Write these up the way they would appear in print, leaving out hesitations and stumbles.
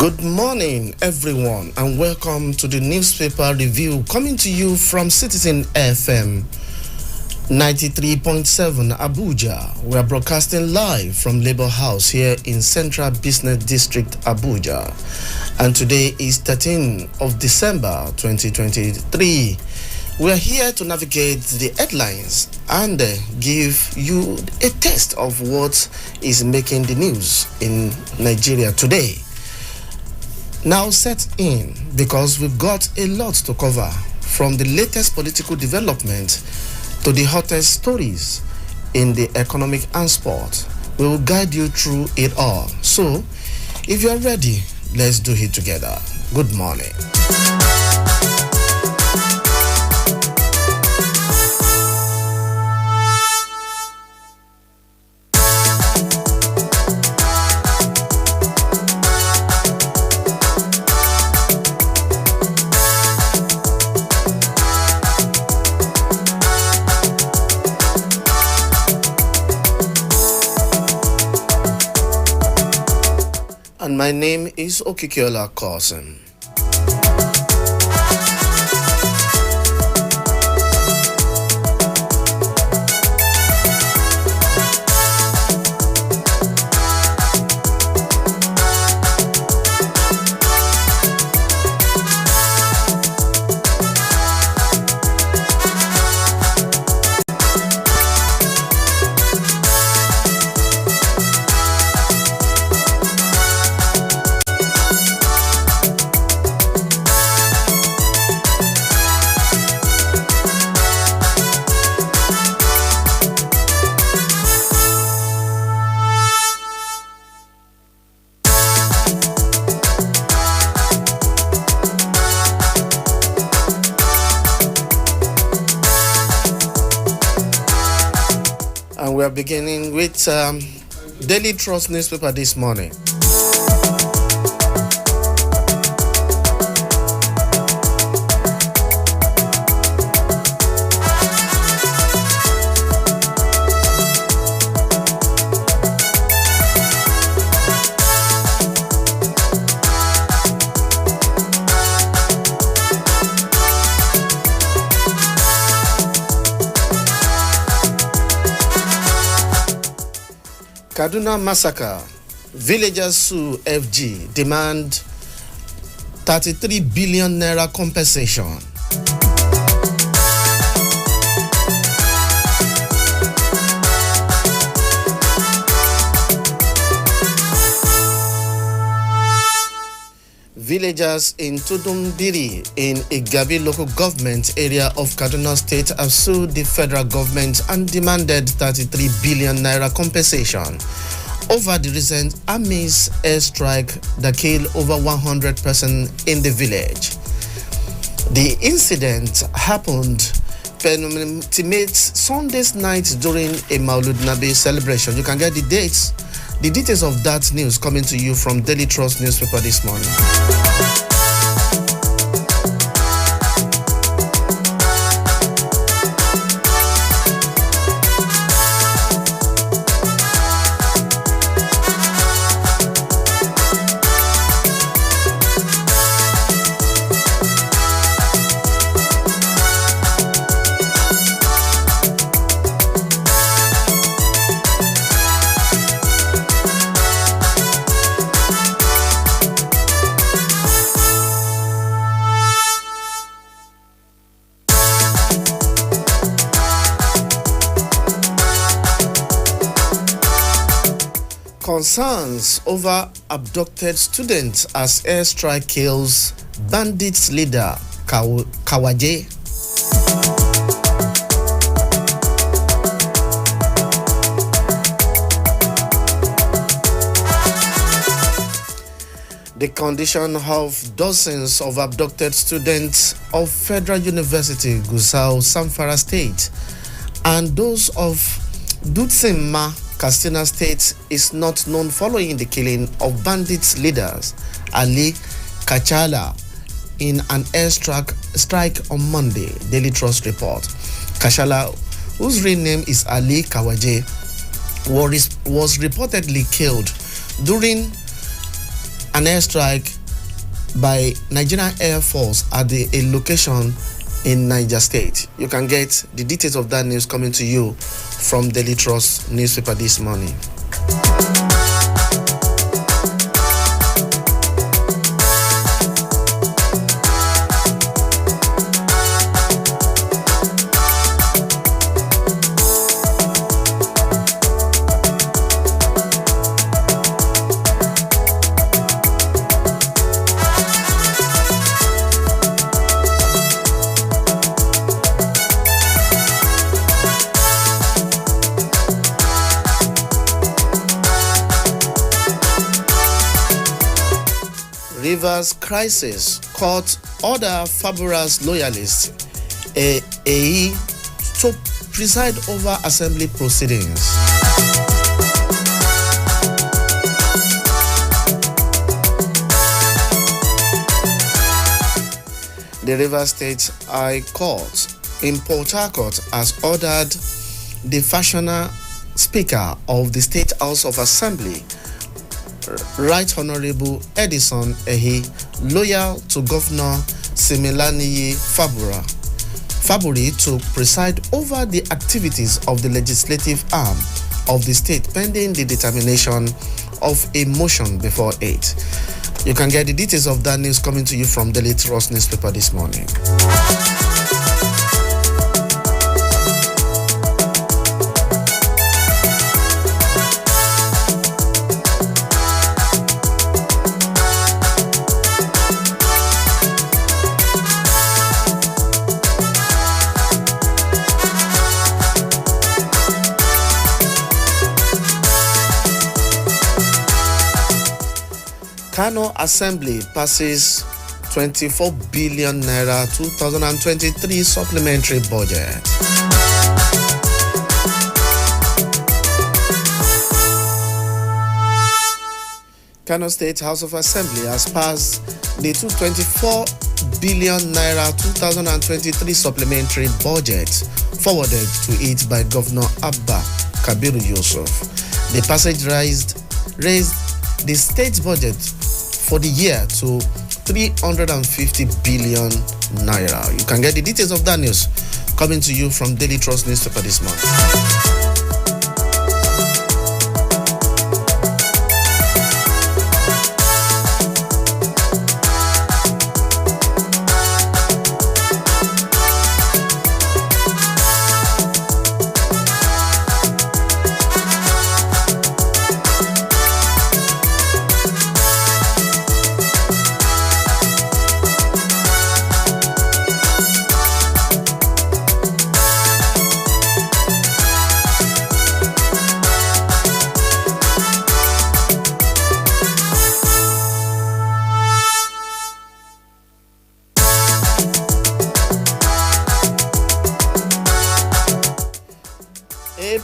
Good morning, everyone, and welcome to the newspaper review coming to you from Citizen FM 93.7 Abuja. We are broadcasting live from Labour House here in Central Business District, Abuja. And today is 13th of December 2023. We are here to navigate the headlines and give you a taste of what is making the news in Nigeria today. Now set in, because we've got a lot to cover, from the latest political development to the hottest stories in the economic and sport. We will guide you through it all. So, if you're ready, let's do it together. Good morning. And my name is Okikiola Carson. And we are beginning with Daily Trust newspaper this morning. Kaduna massacre. Villagers sue FG, demand 33 billion naira compensation. Villagers in Tudundiri in Igabi local government area of Kaduna State have sued the federal government and demanded 33 billion naira compensation over the recent army's airstrike that killed over 100 persons in the village. The incident happened penultimate Sunday's night during a Maulud Nabi celebration. You can get the details of that news coming to you from Daily Trust newspaper this morning. Concerns over abducted students as airstrike kills bandits leader Kawaje. The condition of dozens of abducted students of Federal University Gusau, Zamfara State, and those of Dutsinma, Katsina State, is not known following the killing of bandits leaders Ali Kachala in an airstrike on Monday, Daily Trust report. Kachala, whose real name is Ali Kawaje, was reportedly killed during an airstrike by Nigerian Air Force at a location in Niger State. You can get the details of that news coming to you from Daily Trust newspaper this morning. Rivers crisis caught other Fabura's loyalists AE to preside over assembly proceedings. The Rivers State High Court in Port Harcourt has ordered the fashioner Speaker of the State House of Assembly, Right Honorable Edison Ehi, loyal to Governor Similaniyi Faburi, to preside over the activities of the legislative arm of the state pending the determination of a motion before it. You can get the details of that news coming to you from Daily Trust newspaper this morning. Kano Assembly passes 24 billion naira 2023 supplementary budget. Kano State House of Assembly has passed the 224 billion naira 2023 supplementary budget forwarded to it by Governor Abba Kabiru Yusuf. The passage raised the state's budget for the year to 350 billion naira. You can get the details of that news coming to you from Daily Trust newspaper this month.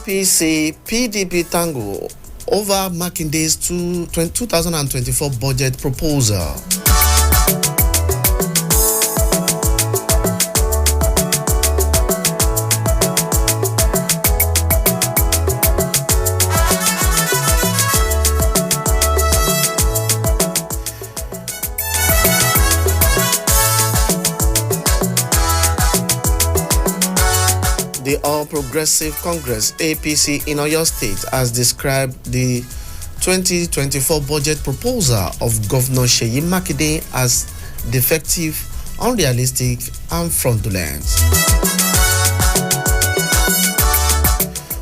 APC PDP tango over Makinde's 2024 budget proposal. The All Progressive Congress APC in Oyo State has described the 2024 budget proposal of Governor Seyi Makinde as defective, unrealistic, and fraudulent.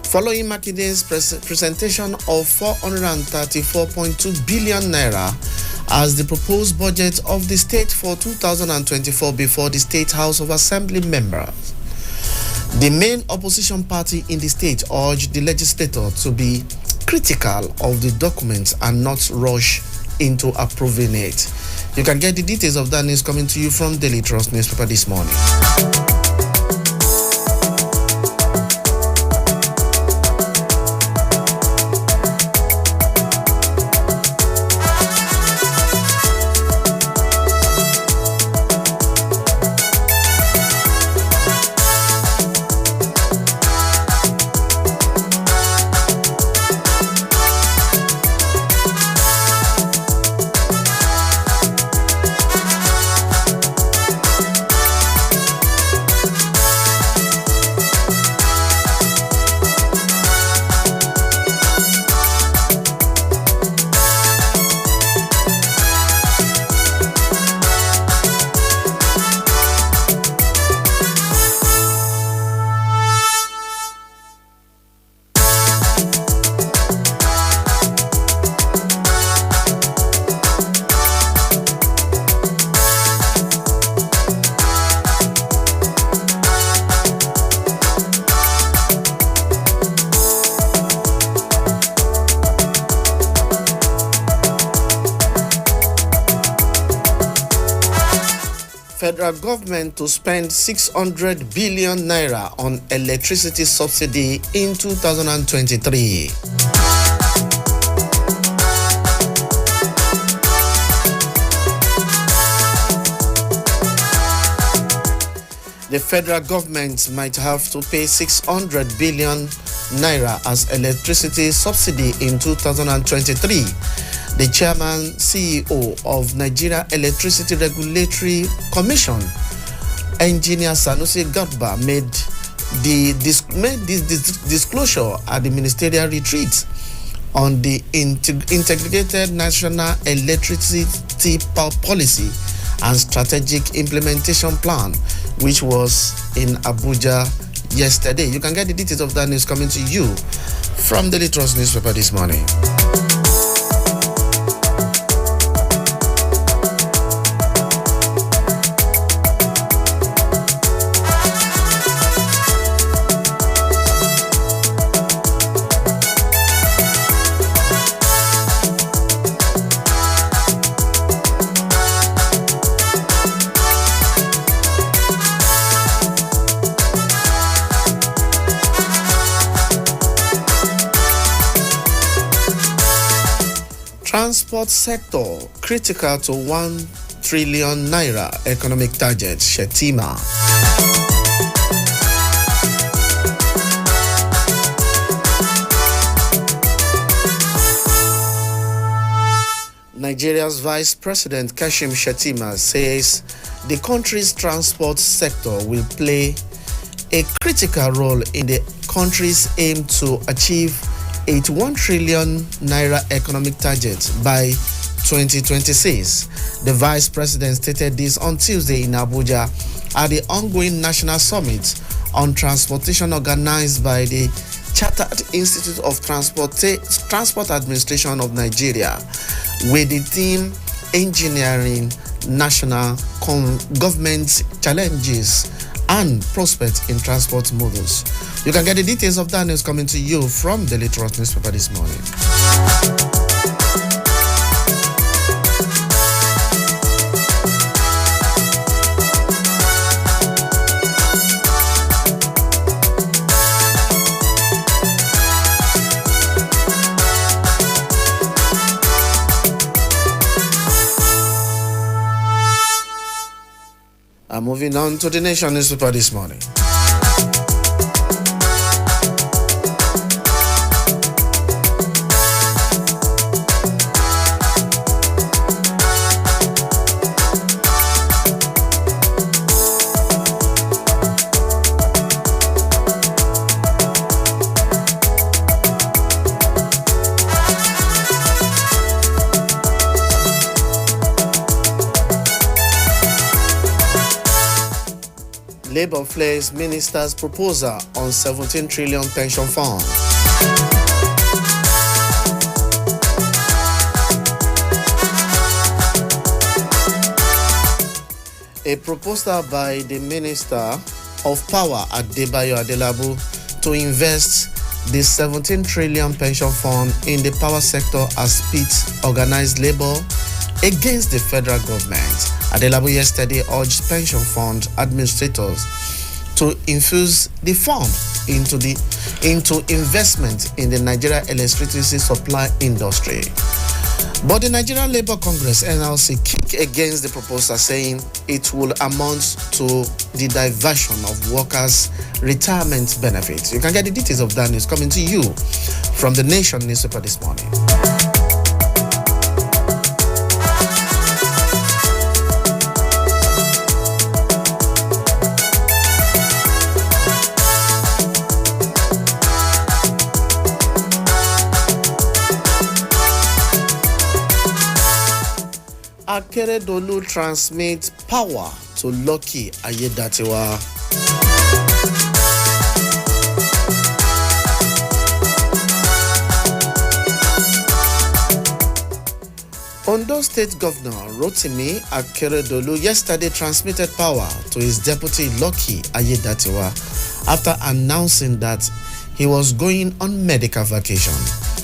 Following Makinde's presentation of 434.2 billion naira as the proposed budget of the state for 2024 before the State House of Assembly members, the main opposition party in the state urged the legislator to be critical of the documents and not rush into approving it. You can get the details of that news coming to you from Daily Trust newspaper this morning. Federal government to spend 600 billion naira on electricity subsidy in 2023. The federal government might have to pay 600 billion naira as electricity subsidy in 2023. The chairman CEO of Nigeria Electricity Regulatory Commission, Engineer Sanusi Garba, made this disclosure at the ministerial retreat on the Integrated National Electricity Policy and Strategic Implementation Plan, which was in Abuja yesterday. You can get the details of that news coming to you from the Trust newspaper this morning. Transport sector critical to 1 trillion naira economic target, Shetima. Nigeria's Vice President Kashim Shettima says the country's transport sector will play a critical role in the country's aim to achieve 81 trillion naira economic target by 2026. The Vice President stated this on Tuesday in Abuja at the ongoing National Summit on Transportation organized by the Chartered Institute of Transport Administration of Nigeria, with the theme Engineering National Government Challenges and Prospects in Transport Models. You can get the details of that news coming to you from the Trust newspaper this morning. Moving on to the Nation newspaper this morning. Labour flares minister's proposal on 17 trillion pension fund. A proposal by the Minister of Power Adebayo Adelabu to invest the 17 trillion pension fund in the power sector has pit organized labor against the federal government. Adelabu yesterday urged pension fund administrators to infuse the fund into investment in the Nigeria electricity supply industry. But the Nigerian Labour Congress (NLC) kicked against the proposal, saying it will amount to the diversion of workers' retirement benefits. You can get the details of that news coming to you from the Nation newspaper this morning. Akeredolu transmits power to Lucky Ayedatiwa. Ondo State Governor Rotimi Akeredolu yesterday transmitted power to his deputy Lucky Ayedatiwa after announcing that he was going on medical vacation.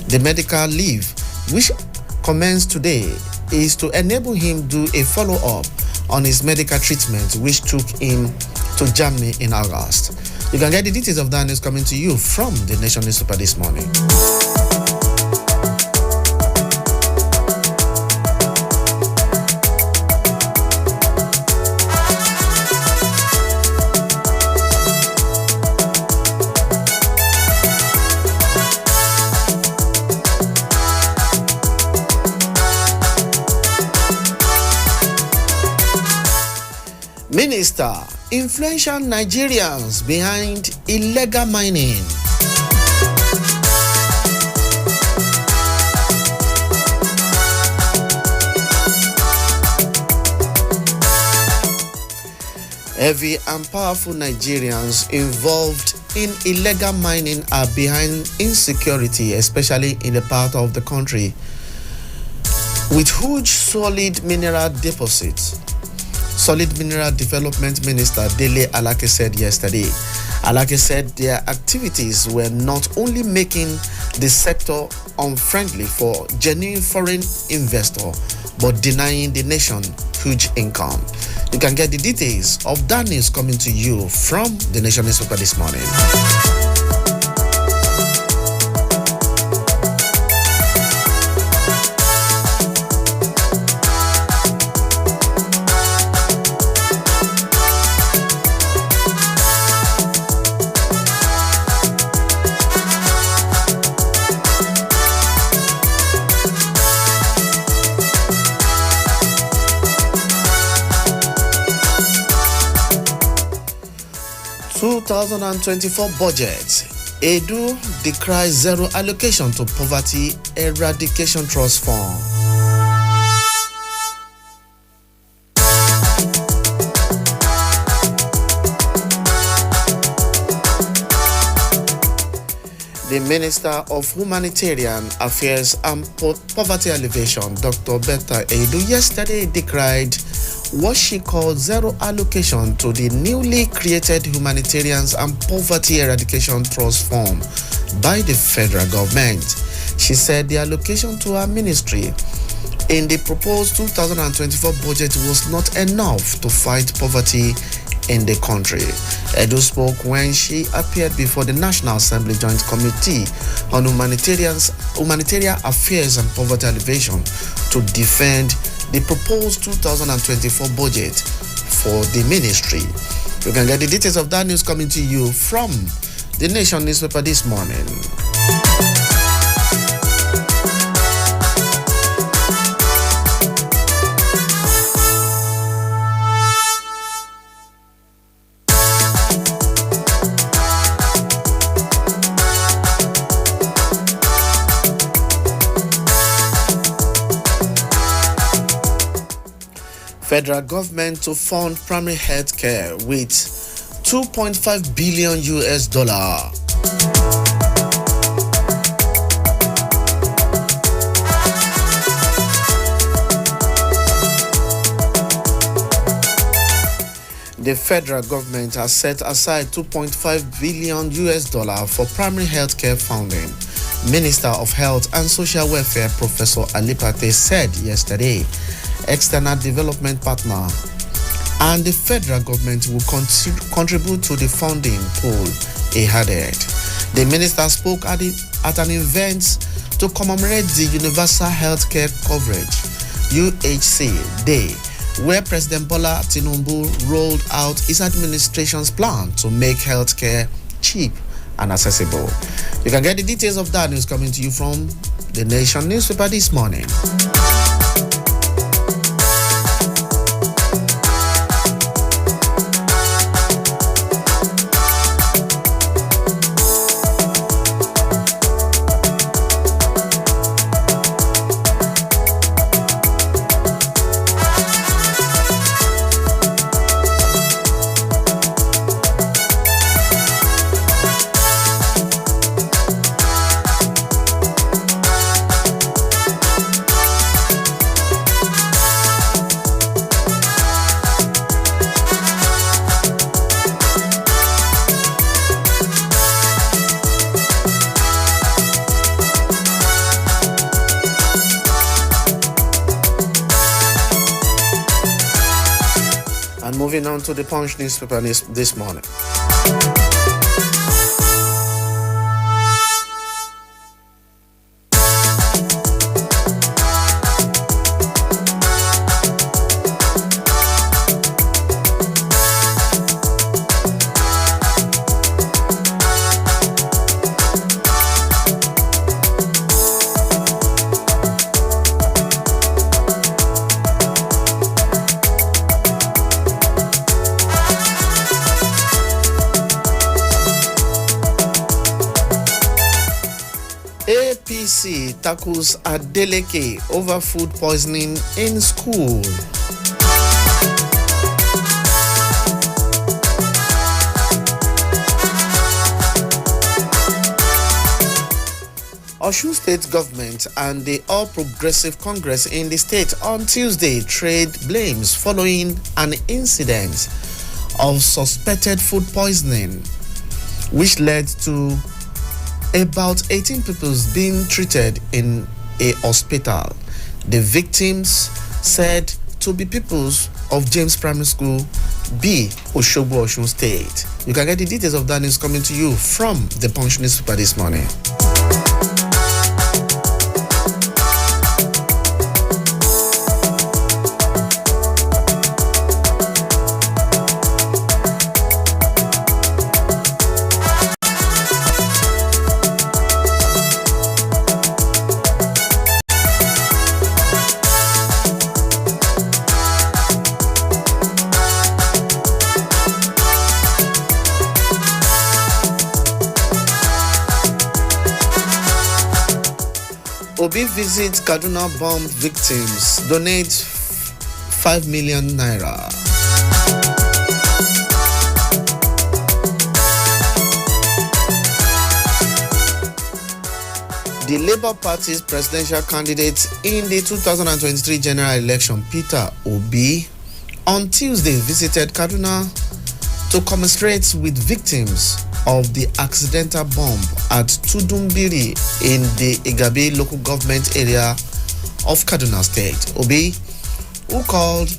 The medical leave, which commenced today, is to enable him do a follow-up on his medical treatment, which took him to Germany in August. You can get the details of that news coming to you from the Nation Newspaper this morning. Minister, influential Nigerians behind illegal mining. Heavy and powerful Nigerians involved in illegal mining are behind insecurity, especially in the part of the country with huge solid mineral deposits. Solid Mineral Development Minister Dele Alake said yesterday. Alake said their activities were not only making the sector unfriendly for genuine foreign investors, but denying the nation huge income. You can get the details of that news coming to you from the Nation Newspaper this morning. 2024 budget. Edu decries zero allocation to Poverty Eradication Trust Fund. The Minister of Humanitarian Affairs and Poverty Alleviation, Dr. Betta Edu, yesterday decried what she called zero allocation to the newly created Humanitarians and Poverty Eradication Trust Fund by the federal government. She said the allocation to her ministry in the proposed 2024 budget was not enough to fight poverty in the country. Edu spoke when she appeared before the National Assembly Joint Committee on Humanitarian Affairs and Poverty Alleviation to defend the proposed 2024 budget for the ministry. You can get the details of that news coming to you from the Nation newspaper this morning. Federal government to fund primary health care with $2.5 billion US. The federal government has set aside $2.5 billion US for primary health care funding. Minister of Health and Social Welfare Professor Alipate said yesterday external development partner and the federal government will contribute to the funding pool, he added. The minister spoke at an event to commemorate the Universal Healthcare Coverage UHC Day, where President Bola Tinubu rolled out his administration's plan to make healthcare cheap and accessible. You can get the details of that news coming to you from the Nation newspaper this morning. Moving on to the Punch newspaper this morning. APC tackles Adeleke over food poisoning in school. Osun State government and the All Progressive Congress in the state on Tuesday trade blames following an incident of suspected food poisoning, which led to about 18 people being treated in a hospital. The victims said to be pupils of James Primary School B, Osogbo, Osun State. You can get the details of that news coming to you from the Punch newspaper this morning. Obi visits Kaduna bomb victims, donates 5 million naira. The Labour Party's presidential candidate in the 2023 general election, Peter Obi, on Tuesday visited Kaduna to commiserate with victims of the accidental bomb at Tudumbiri in the Igabi local government area of Kaduna State. Obi, who called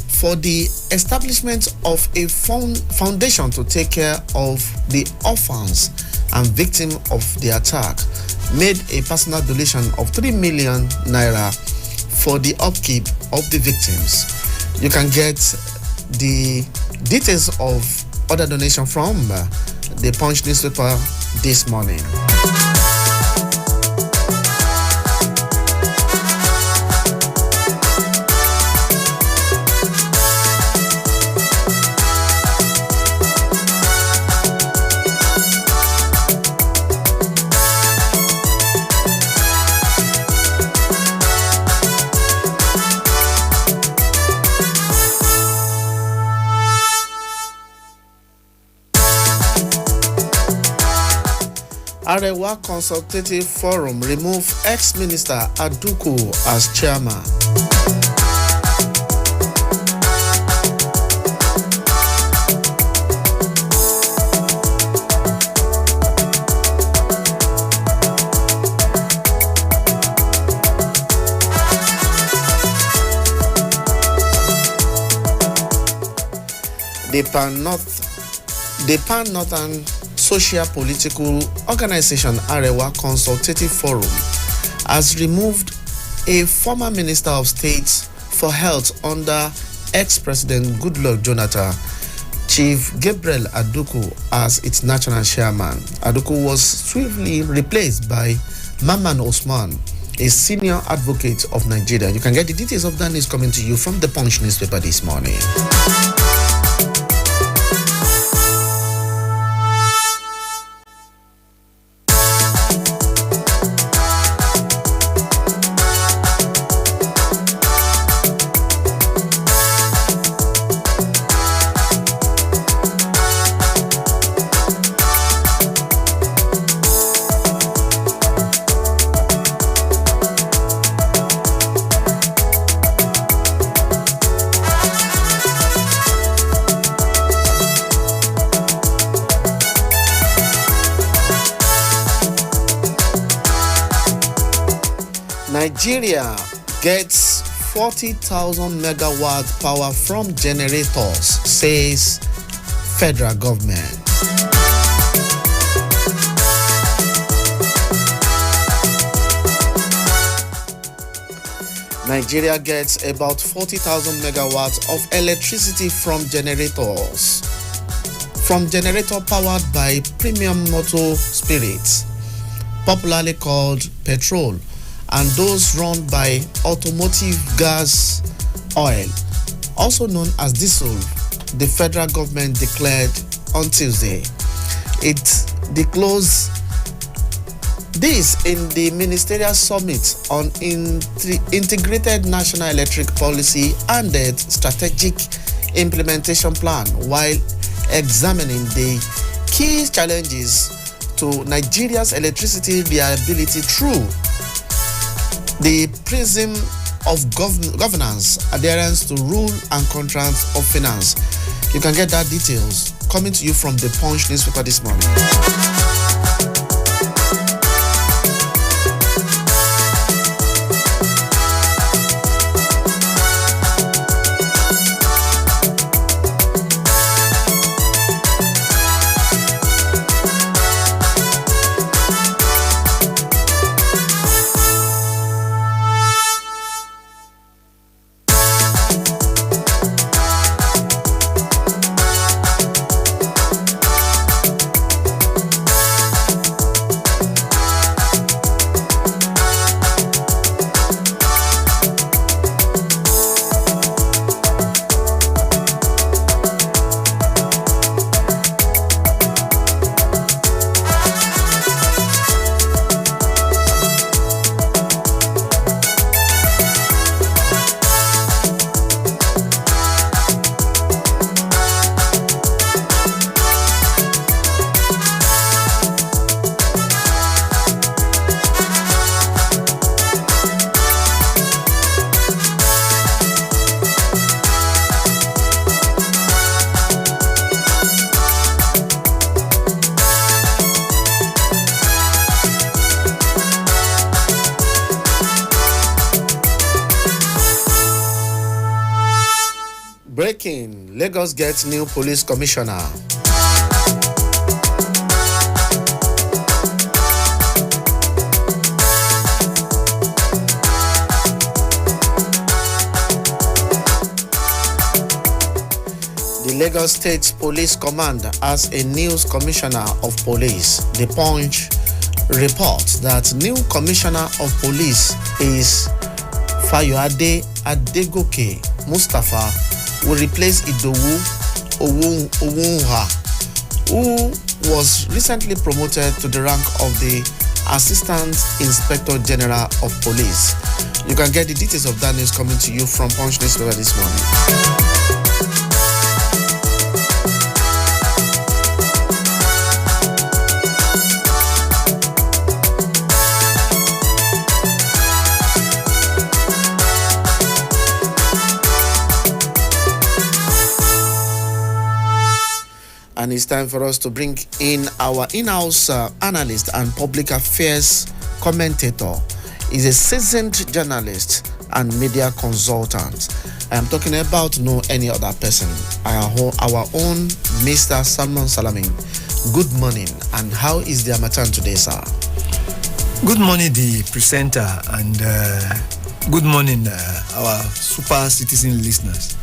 for the establishment of a foundation to take care of the orphans and victims of the attack, made a personal donation of 3 million naira for the upkeep of the victims. You can get the details of other donation from the Punch newspaper this morning. Arewa Consultative Forum remove ex-minister Aduku as chairman. The Pan-Northern Social Political Organization Arewa Consultative Forum has removed a former Minister of State for Health under ex-President Goodluck Jonathan, Chief Gabriel Aduku, as its national chairman. Aduku was swiftly replaced by Maman Osman, a senior advocate of Nigeria. You can get the details of that news coming to you from the Punch newspaper this morning. Nigeria gets 40,000 megawatt power from generators, says federal government. Nigeria gets about 40,000 megawatts of electricity from generators. From generator powered by premium motor spirits, popularly called petrol, and those run by automotive gas oil, also known as diesel, the federal government declared on Tuesday. It disclosed this in the Ministerial Summit on Integrated National Electric Policy and the Strategic Implementation Plan, while examining the key challenges to Nigeria's electricity reliability through the prism of governance, adherence to rule and contracts of finance. You can get that details coming to you from the Punch newspaper this morning. Breaking: Lagos gets new police commissioner. The Lagos State Police Command has a new commissioner of police. The Punch reports that new commissioner of police is Fayoade Adegoke Mustafa, will replace Idowu Owunha, who was recently promoted to the rank of the Assistant Inspector General of Police. You can get the details of that news coming to you from Punch newspaper this morning. And it's time for us to bring in our in-house analyst and public affairs commentator. He's a seasoned journalist and media consultant. I am talking about no any other person. Our own Mr. Salman Salamin. Good morning, and how is the Harmattan today, sir? Good morning, the presenter, and good morning, our super citizen listeners.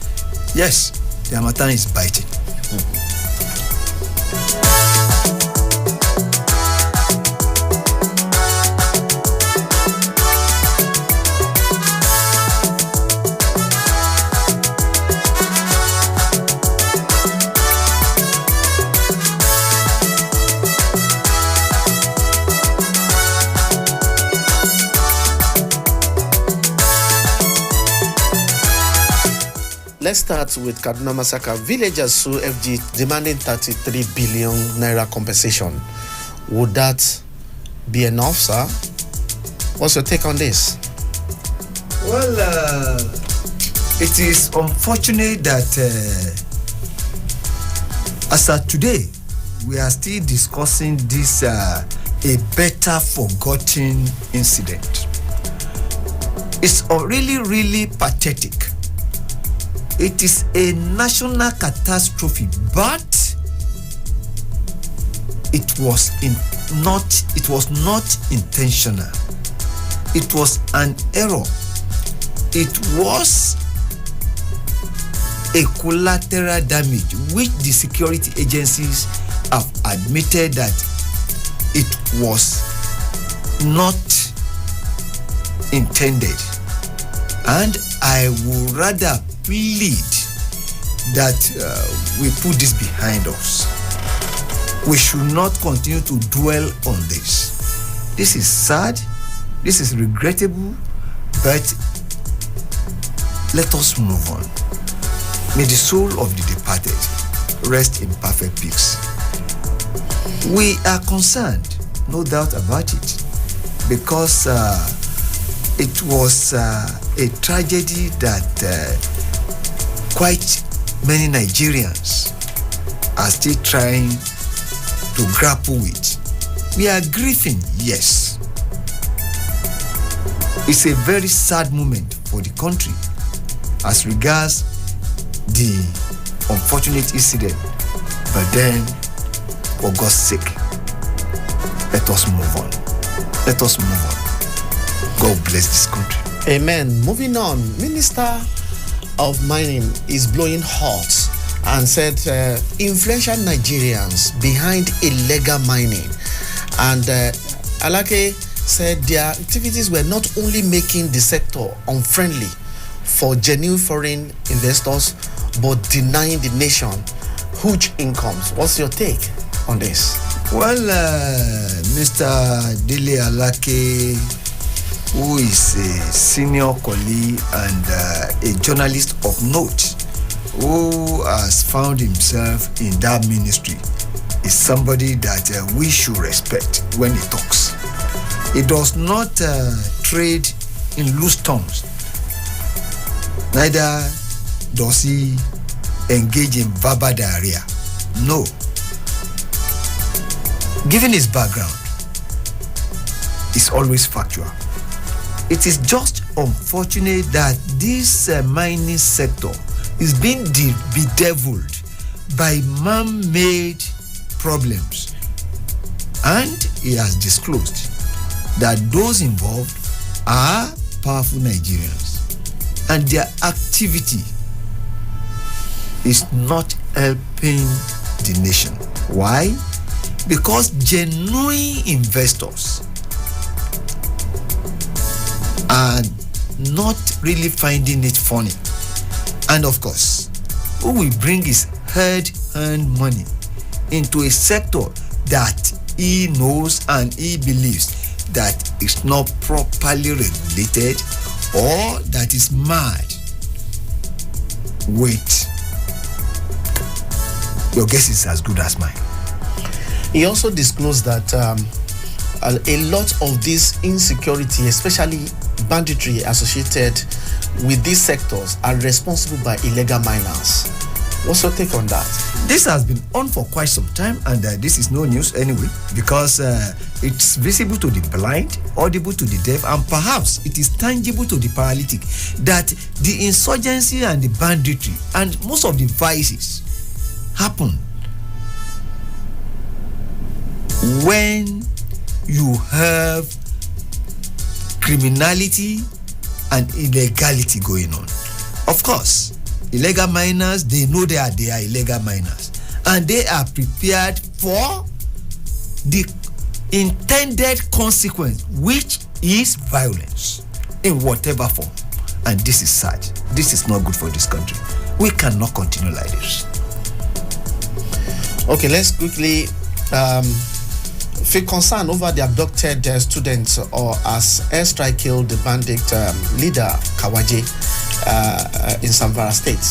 Yes, the Harmattan is biting. Let's start with Kaduna Massacre. Villagers sue FG demanding 33 billion naira compensation. Would that be enough, sir? What's your take on this? Well, it is unfortunate that as of today, we are still discussing this a better forgotten incident. It's really, really pathetic. It is a national catastrophe, but it was not intentional. It was an error. It was a collateral damage which the security agencies have admitted that it was not intended. And I would rather plead that we put this behind us. We should not continue to dwell on this. This is sad, this is regrettable, but let us move on. May the soul of the departed rest in perfect peace. We are concerned, no doubt about it, because it was a tragedy that quite many Nigerians are still trying to grapple with. We are grieving, yes. It's a very sad moment for the country as regards the unfortunate incident. But then, for God's sake, let us move on. Let us move on. God bless this country. Amen. Moving on, Minister of Mining is blowing hot and said influential Nigerians behind illegal mining. And Alake said their activities were not only making the sector unfriendly for genuine foreign investors, but denying the nation huge incomes. What's your take on this? Well, Mr. Dele Alake, who is a senior colleague and a journalist of note, who has found himself in that ministry, is somebody that we should respect when he talks. He does not trade in loose terms. Neither does he engage in verbal diarrhea. No. Given his background, it's always factual. It is just unfortunate that this mining sector is being bedeviled by man-made problems. And he has disclosed that those involved are powerful Nigerians, and their activity is not helping the nation. Why? Because genuine investors are not really finding it funny. And of course, who will bring his hard-earned money into a sector that he knows and he believes that is not properly regulated or that is mad? Wait. Your guess is as good as mine. He also disclosed that a lot of this insecurity, especially banditry associated with these sectors, are responsible by illegal miners. What's your take on that? This has been on for quite some time, and this is no news anyway, because it's visible to the blind, audible to the deaf, and perhaps it is tangible to the paralytic that the insurgency and the banditry and most of the vices happen when you have criminality and illegality going on. Of course, illegal miners, they know they are illegal miners, and they are prepared for the intended consequence, which is violence in whatever form. And this is sad. This is not good for this country. We cannot continue like this. Okay, let's quickly feel concern over the abducted students, or as airstrike killed the bandit leader Kawaje in Zamfara State.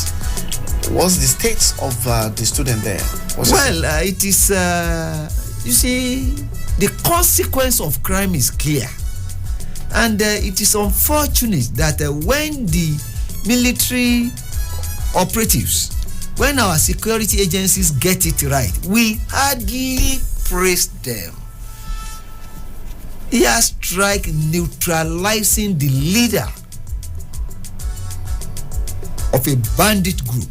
What's the state of the student there? It is, you see, the consequence of crime is clear. And it is unfortunate that when the military operatives, when our security agencies get it right, we hardly praise them. Airstrike neutralizing the leader of a bandit group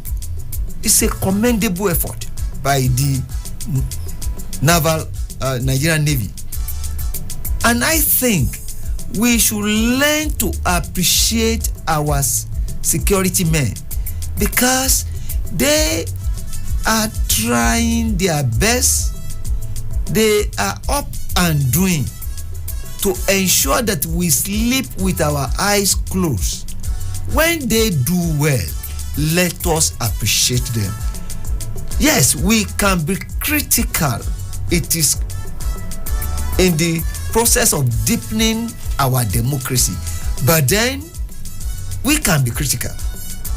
is a commendable effort by the Nigerian Navy. And I think we should learn to appreciate our security men because they are trying their best. They are up and doing to ensure that we sleep with our eyes closed. When they do well, let us appreciate them. Yes, we can be critical. It is in the process of deepening our democracy. But then we can be critical,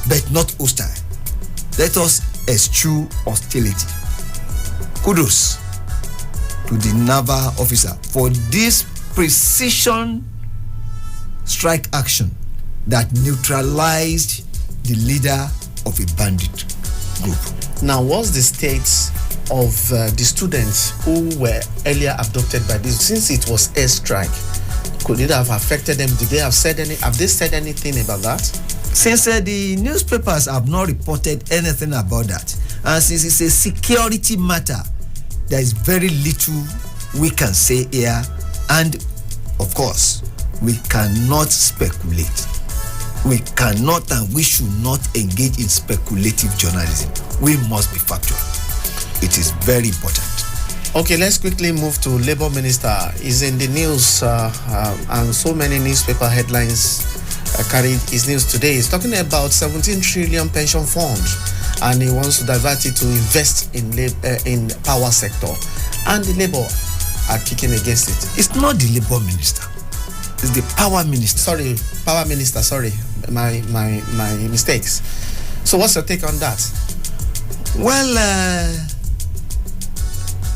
but not hostile. Let us eschew hostility. Kudos to the naval officer for this precision strike action that neutralized the leader of a bandit group. Now, what's the state of the students who were earlier abducted by this? Since it was airstrike, could it have affected them? Have they said anything about that? Since the newspapers have not reported anything about that, and since it's a security matter, there is very little we can say here, and of course, we cannot speculate. We cannot and we should not engage in speculative journalism. We must be factual. It is very important. Okay, let's quickly move to Labour Minister. Is in the news and so many newspaper headlines carried his news today. He's talking about 17 trillion pension fund, and he wants to divert it to invest in power sector. And the Labour are kicking against it. It's not the Labour Minister. It's the Power Minister. Sorry, Power Minister. Sorry, my mistakes. So, what's your take on that? Well,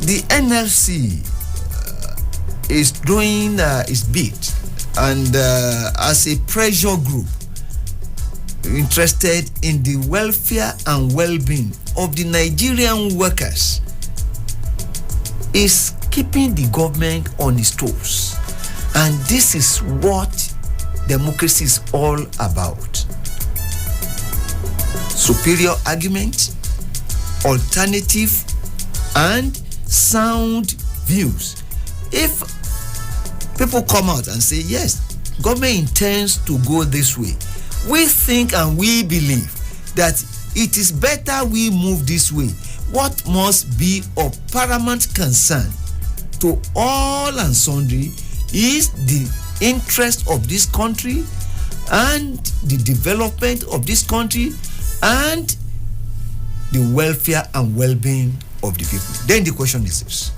the NLC is doing its bit, and as a pressure group interested in the welfare and well-being of the Nigerian workers, is keeping the government on its toes. And this is what democracy is all about. Superior argument, alternative, and sound views. If people come out and say, yes, government intends to go this way, we think and we believe that it is better we move this way. What must be of paramount concern to all and sundry is the interest of this country and the development of this country and the welfare and well-being of the people. Then the question is this: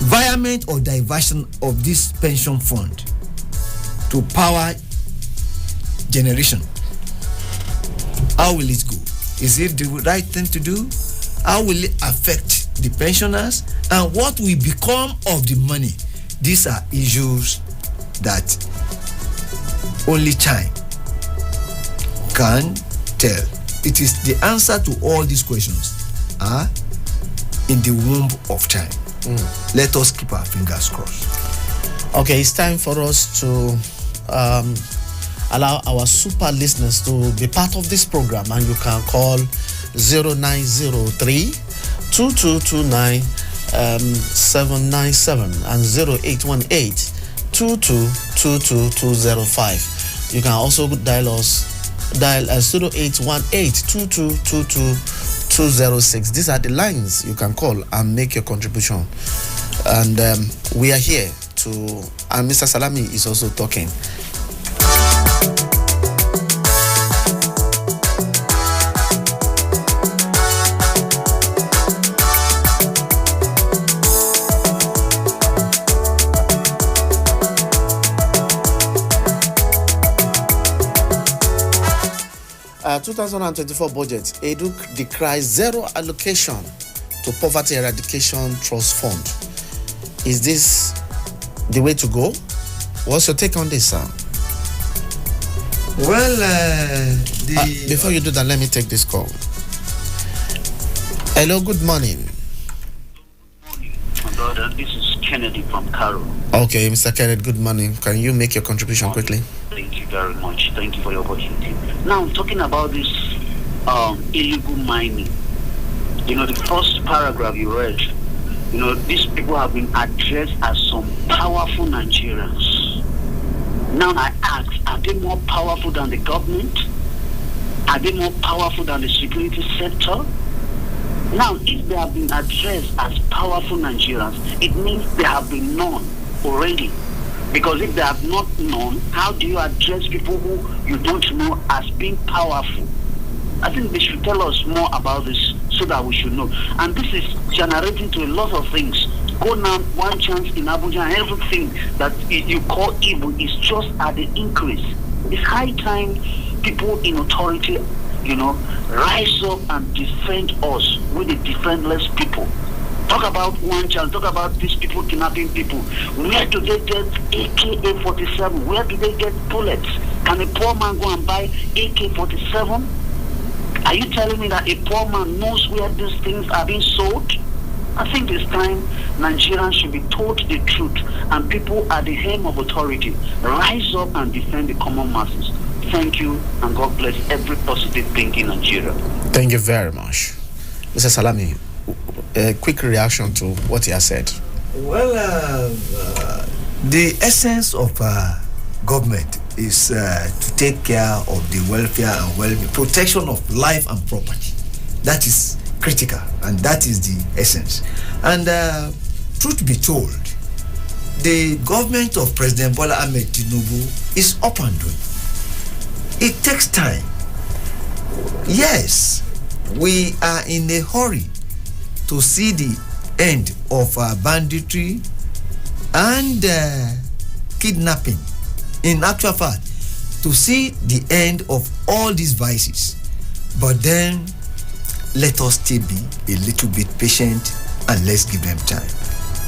environment or diversion of this pension fund to power generation, how will it go? Is it the right thing to do? How will it affect the pensioners? And what will become of the money? These are issues that only time can tell. It is the answer to all these questions are in the womb of time. Let us keep our fingers crossed. Okay, it's time for us to allow our super listeners to be part of this program, and you can call 0903 2229 797 and 0818 2222205. You can also dial 0818 2222206. These are the lines you can call and make your contribution. And we are here to, and Mr. Salami is also talking. 2024 budget, Edu decries zero allocation to Poverty Eradication Trust Fund. Is this the way to go? What's your take on this, sir? Well, before you do that, let me take this call. Hello, good morning. Good morning, my brother. This is Kennedy from Cairo. Okay, Mr. Kennedy, good morning. Can you make your contribution quickly? Thank you very much. Thank you for your opportunity. Now, talking about this illegal mining, the first paragraph you read, these people have been addressed as some powerful Nigerians. Now I ask, are they more powerful than the government? Are they more powerful than the security sector? Now, if they have been addressed as powerful Nigerians, it means they have been known already. Because if they have not known, how do you address people who you don't know as being powerful? I think they should tell us more about this so that we should know. And this is generating to a lot of things. Go now, one chance in Abuja, and everything that you call evil is just at the increase. It's high time people in authority, rise up and defend us with the defenseless people. Talk about one chance, talk about these people kidnapping people. Where do they get AK-47? Where do they get bullets? Can a poor man go and buy AK-47? Are you telling me that a poor man knows where these things are being sold? I think it's time Nigerians should be told the truth, and people at the helm of authority rise up and defend the common masses. Thank you, and God bless every positive thing in Nigeria. Thank you very much. Mr. Salami, a quick reaction to what he has said. Well, the essence of government is to take care of the welfare and well-being, protection of life and property. That is critical, and that is the essence. And truth be told, the government of President Bola Ahmed Tinubu is up and doing. It takes time. Yes, we are in a hurry to see the end of banditry and kidnapping. In actual fact, to see the end of all these vices. But then, let us still be a little bit patient and let's give them time.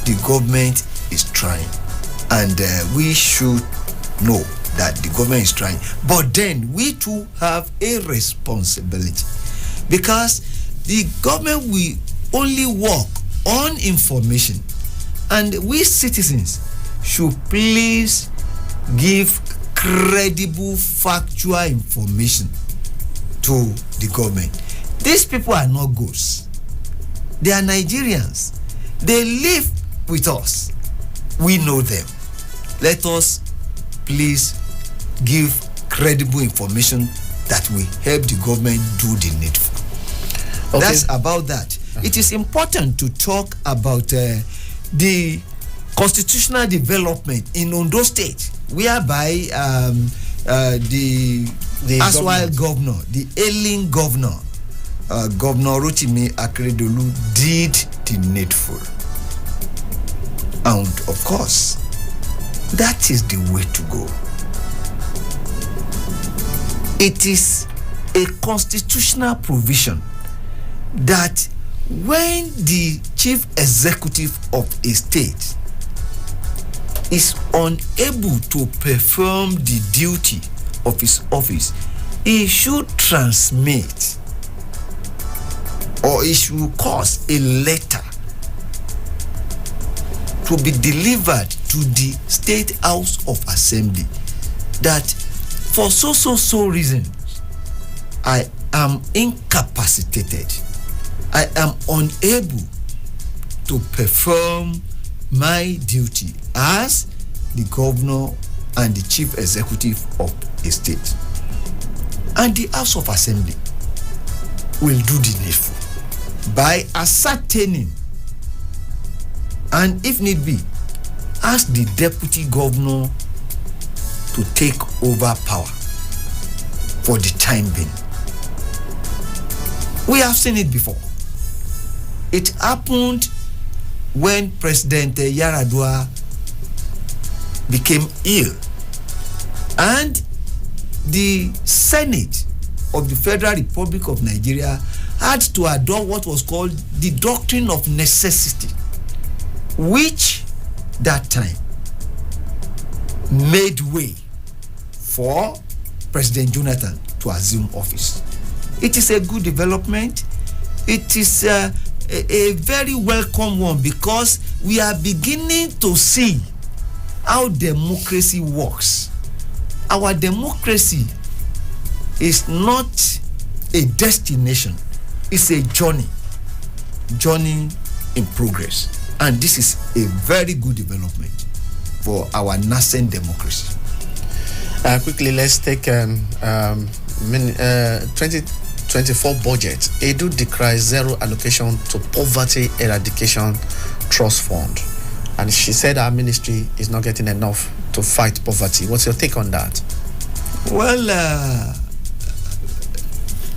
The government is trying, and we should know that the government is trying. But then we too have a responsibility, because the government will only work on information, and we citizens should please give credible, factual information to the government. These people are not ghosts. They are Nigerians. They live with us. We know them. Let us please give credible information that will help the government do the needful. Okay. That's about that. It is important to talk about the constitutional development in Ondo State, whereby the Aswai governor, the ailing governor, Governor Rotimi Akeredolu, did the needful. And of course, that is the way to go. It is a constitutional provision that when the chief executive of a state is unable to perform the duty of his office, he should transmit, or he should cause a letter to be delivered to the State House of Assembly that for so reasons I am incapacitated, I am unable to perform my duty as the governor and the chief executive of a state. And the House of Assembly will do the needful by ascertaining, and if need be, ask the deputy governor to take over power for the time being. We have seen it before. It happened when President Yaradua became ill, and the Senate of the Federal Republic of Nigeria had to adopt what was called the doctrine of necessity, which that time made way for President Jonathan to assume office. It is a good development. It is a very welcome one, because we are beginning to see how democracy works. our democracy is not a destination, it's a journey in progress, and this is a very good development for our nascent democracy. Quickly, let's take 2024 budget. Edu decries zero allocation to poverty eradication trust fund, and she said our ministry is not getting enough to fight poverty. What's your take on that? Well,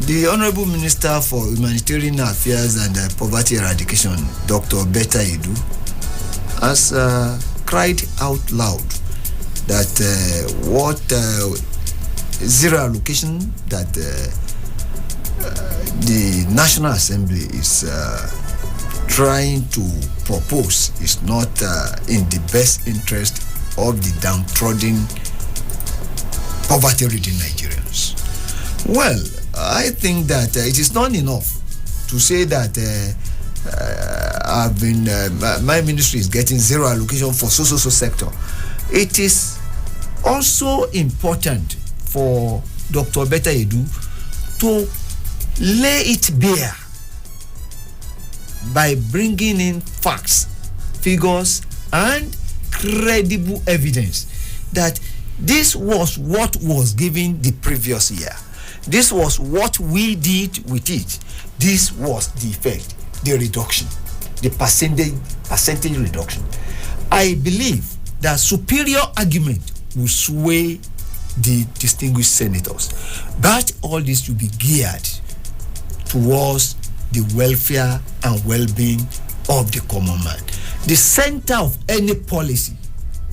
the Honorable Minister for Humanitarian Affairs and Poverty Eradication, Dr. Betta Edu, has cried out loud that zero allocation that the National Assembly is trying to propose is not in the best interest of the downtrodden, poverty-ridden Nigerians. Well, I think that it is not enough to say that my ministry is getting zero allocation for so sector. It is also important for Dr. Betta Edu to lay it bare by bringing in facts, figures, and credible evidence that this was what was given the previous year. This was what we did with it. This was the effect, the reduction, the percentage reduction. I believe that superior argument will sway the distinguished senators, but all this will be geared towards the welfare and well-being of the common man. The center of any policy,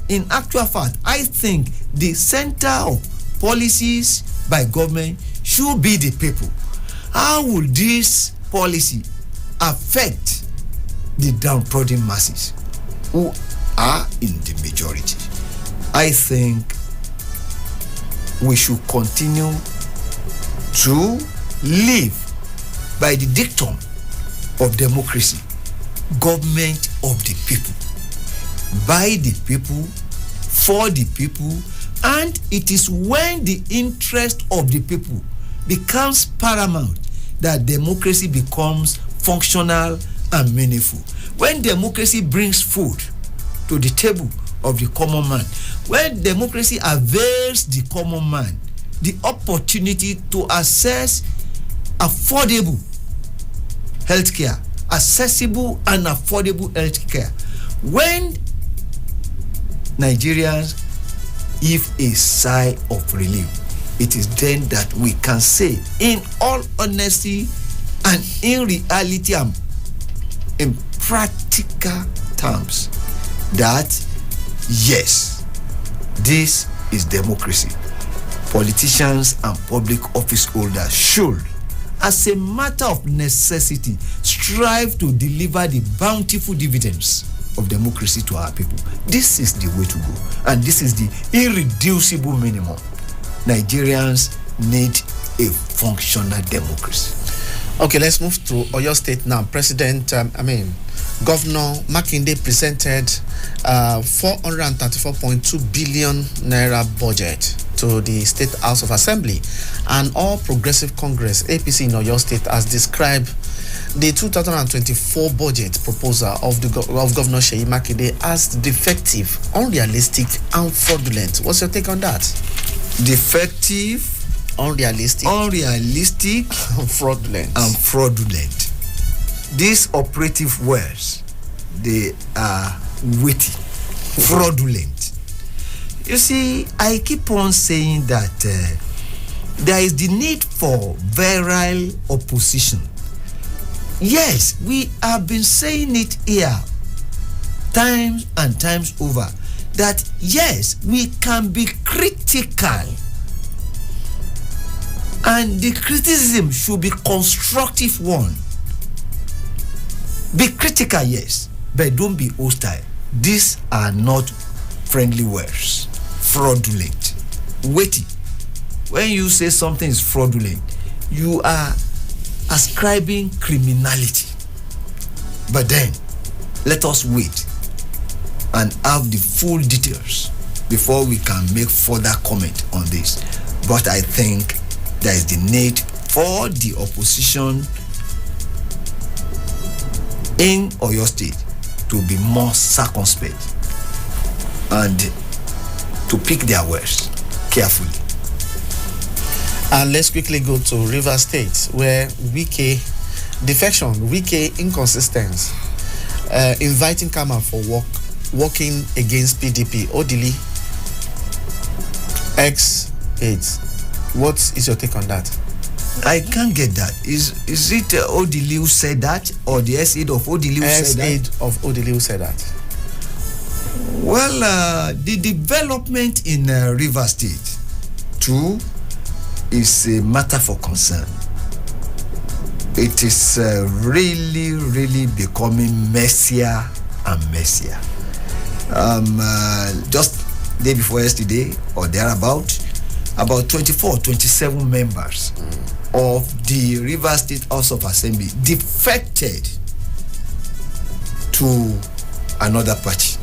in actual fact, I think the center of policies by government should be the people. How will this policy affect the downtrodden masses who are in the majority? I think we should continue to live by the dictum of democracy, government of the people, by the people, for the people, and it is when the interest of the people becomes paramount that democracy becomes functional and meaningful. When democracy brings food to the table of the common man, when democracy avails the common man the opportunity to access affordable healthcare, accessible and affordable healthcare, when Nigerians give a sigh of relief, it is then that we can say in all honesty and in reality and in practical terms that yes, this is democracy. Politicians and public office holders should, as a matter of necessity, strive to deliver the bountiful dividends of democracy to our people. This is the way to go, and this is the irreducible minimum. Nigerians need a functional democracy. Okay, let's move to Oyo State now. Governor Makinde presented 434.2 billion naira budget to the State House of Assembly, and All Progressive Congress APC in Oyo State has described the 2024 budget proposal of Governor Seyi Makinde as defective, unrealistic, and fraudulent. What's your take on that? Defective, unrealistic, fraudulent, and fraudulent. These operative words, they are witty, fraudulent. You see, I keep on saying that there is the need for virile opposition. Yes, we have been saying it here times and times over that yes, we can be critical, and the criticism should be constructive one. Be critical, yes, but don't be hostile. These are not friendly words. Fraudulent, weighty. When you say something is fraudulent, you are ascribing criminality. But then, let us wait and have the full details before we can make further comment on this. But I think there is the need for the opposition in Oyo State to be more circumspect and to pick their words carefully. And let's quickly go to Rivers State, where Wike defection, Wike inconsistency, inviting Kama for working against PDP. Odili X8. What is your take on that? I can't get that. Is it Odili who said that, or the S8 of Odili who said that? S8 of Odili who said that. Well, the development in Rivers State too is a matter for concern. It is really becoming messier and messier. Just day before yesterday or thereabout, about 27 members of the Rivers State House of Assembly defected to another party.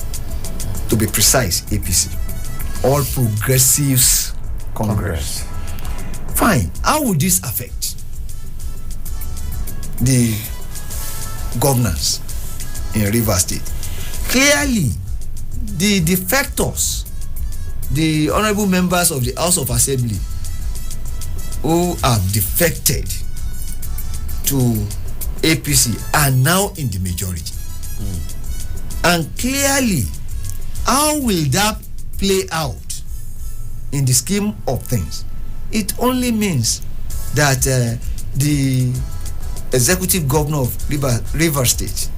To be precise, APC, All Progressives Congress. Fine. How would this affect the governance in Rivers State? Clearly, the defectors, the honorable members of the House of Assembly who have defected to APC are now in the majority. And clearly, how will that play out in the scheme of things? It only means that the executive governor of Rivers State,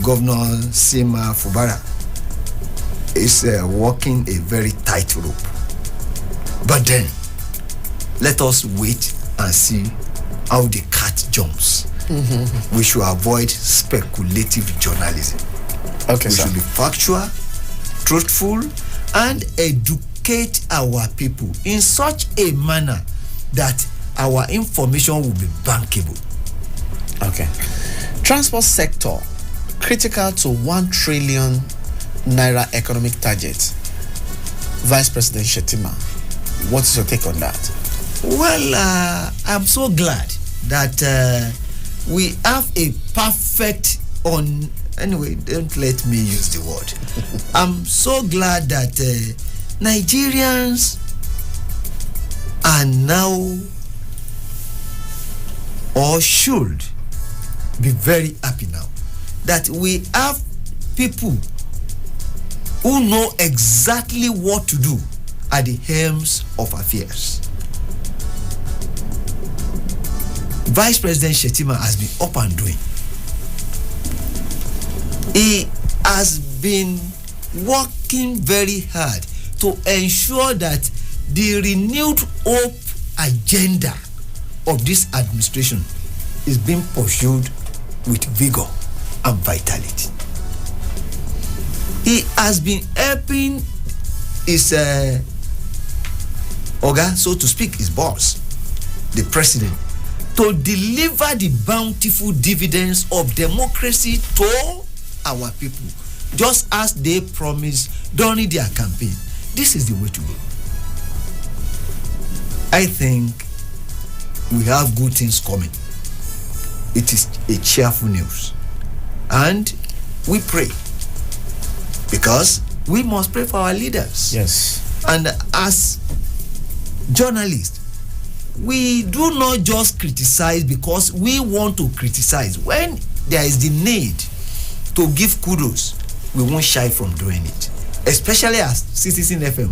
Governor Sima Fubara, is walking a very tight rope. But then, let us wait and see how the cat jumps. We should avoid speculative journalism. Okay, we sir. should be factual, truthful, and educate our people in such a manner that our information will be bankable. Okay. Transport sector critical to 1 trillion naira economic target. Vice President Shetima, what is your take on that? Well, I'm so glad that we have a perfect anyway, don't let me use the word. I'm so glad that Nigerians are now or should be very happy now that we have people who know exactly what to do at the helms of affairs. Vice President Shetima has been up and doing. He has been working very hard to ensure that the renewed hope agenda of this administration is being pursued with vigor and vitality. He has been helping his Oga, so to speak, his boss, the president, to deliver the bountiful dividends of democracy to our people, just as they promised during their campaign. This is the way to go. I think we have good things coming. It is a cheerful news. And we pray. Because we must pray for our leaders. Yes. And as journalists, we do not just criticize because we want to criticize. When there is the need to give kudos, we won't shy from doing it. Especially as Citizen FM.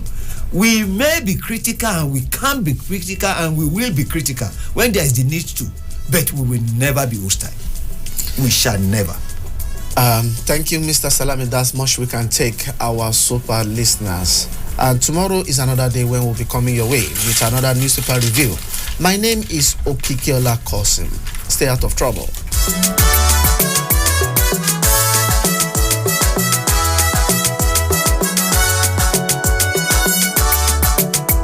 We may be critical and we can be critical and we will be critical when there is the need to, but we will never be hostile. We shall never. Thank you, Mr. Salami. That's much we can take our super listeners. And tomorrow is another day when we'll be coming your way with another newspaper review. My name is Okikiola Kosim. Stay out of trouble.